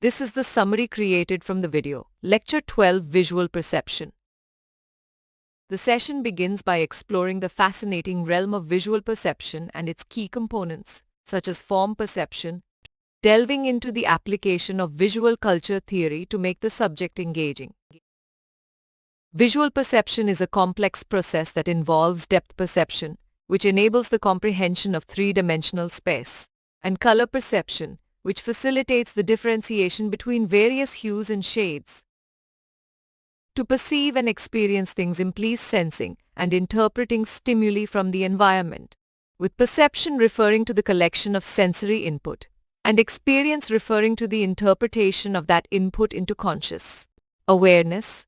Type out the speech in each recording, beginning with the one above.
This is the summary created from the video. Lecture 12, Visual Perception. The session begins by exploring the fascinating realm of visual perception and its key components, such as form perception, delving into the application of visual culture theory to make the subject engaging. Visual perception is a complex process that involves depth perception, which enables the comprehension of three-dimensional space, and color perception, which facilitates the differentiation between various hues and shades. To perceive and experience things implies sensing and interpreting stimuli from the environment, with perception referring to the collection of sensory input, and experience referring to the interpretation of that input into conscious awareness.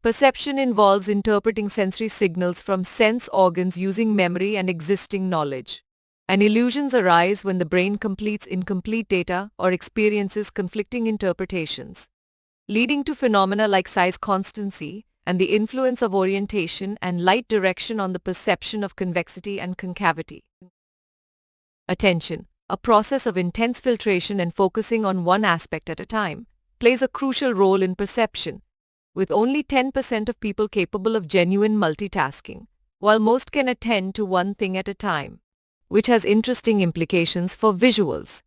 Perception involves interpreting sensory signals from sense organs using memory and existing knowledge. And illusions arise when the brain completes incomplete data or experiences conflicting interpretations, leading to phenomena like size constancy and the influence of orientation and light direction on the perception of convexity and concavity. Attention, a process of intense filtration and focusing on one aspect at a time, plays a crucial role in perception, with only 10% of people capable of genuine multitasking, while most can attend to one thing at a time, which has interesting implications for visuals.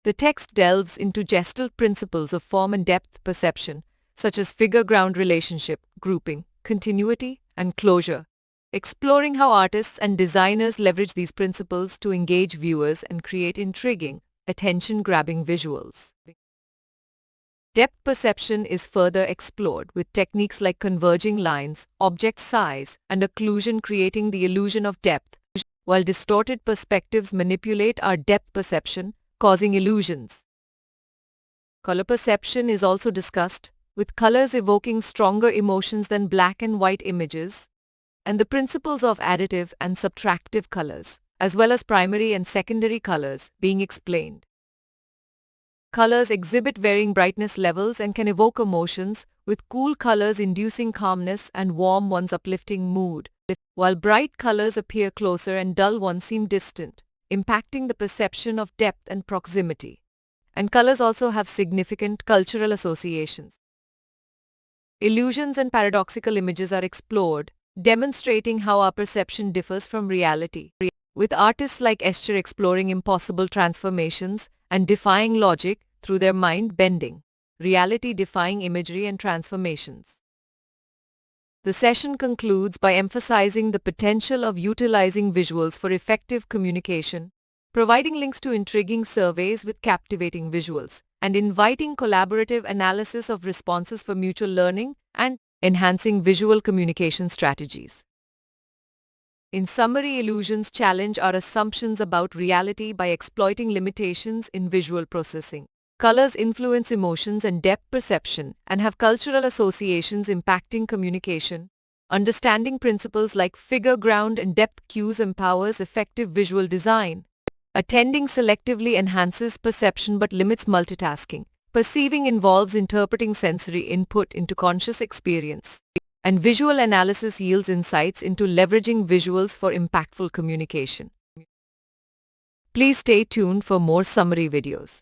The text delves into Gestalt principles of form and depth perception, such as figure-ground relationship, grouping, continuity, and closure, exploring how artists and designers leverage these principles to engage viewers and create intriguing, attention-grabbing visuals. Depth perception is further explored with techniques like converging lines, object size, and occlusion creating the illusion of depth, while distorted perspectives manipulate our depth perception, causing illusions. Color perception is also discussed, with colors evoking stronger emotions than black and white images, and the principles of additive and subtractive colors, as well as primary and secondary colors, being explained. Colors exhibit varying brightness levels and can evoke emotions, with cool colors inducing calmness and warm ones uplifting mood, while bright colors appear closer and dull ones seem distant, impacting the perception of depth and proximity. And colors also have significant cultural associations. Illusions and paradoxical images are explored, demonstrating how our perception differs from reality, with artists like Escher exploring impossible transformations and defying logic through their mind-bending, reality-defying imagery and transformations. The session concludes by emphasizing the potential of utilizing visuals for effective communication, providing links to intriguing surveys with captivating visuals, and inviting collaborative analysis of responses for mutual learning and enhancing visual communication strategies. In summary, illusions challenge our assumptions about reality by exploiting limitations in visual processing. Colors influence emotions and depth perception and have cultural associations impacting communication. Understanding principles like figure ground and depth cues empowers effective visual design. Attending selectively enhances perception but limits multitasking. Perceiving involves interpreting sensory input into conscious experience. And visual analysis yields insights into leveraging visuals for impactful communication. Please stay tuned for more summary videos.